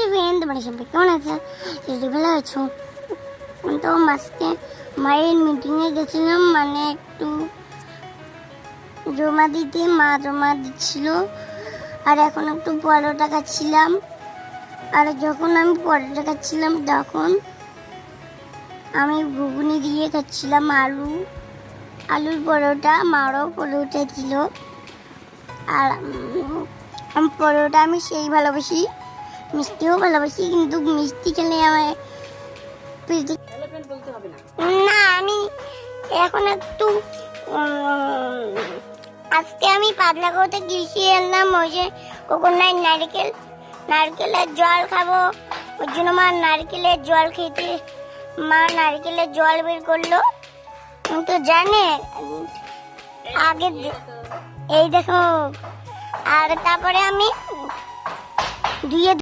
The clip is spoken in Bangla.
ফ্রেন্ড, তোমরা সবাই কেমন আছো? ভালো আছো? তো আজকে মায়ের মিটিংয়ে গেছিলাম, মানে একটু জমা দিতে, মা জমা দিচ্ছিল। আর এখন একটু পরোটা খাচ্ছিলাম। আর যখন আমি পরোটা খাচ্ছিলাম তখন আমি ঘুগনি দিয়ে খাচ্ছিলাম আলুর পরোটা। মারও পরোটা ছিল। আর পরোটা আমি সেই ভালোবাসি, মিষ্টিও ভালোবাসি, কিন্তু মিষ্টি খেলে আমার না। আমি এখন একটু আজকে আমি পাতলাগড়তে গিয়েছি এলাম, ওই যে কোকোনাট নারকেলের জল খাবো। ওই জন্য মা নারকেলের জল খেতে, মা নারকেলের জল বের করলো। তো জানে আগে এই দেখো। আর তারপরে আমি ধুয়ে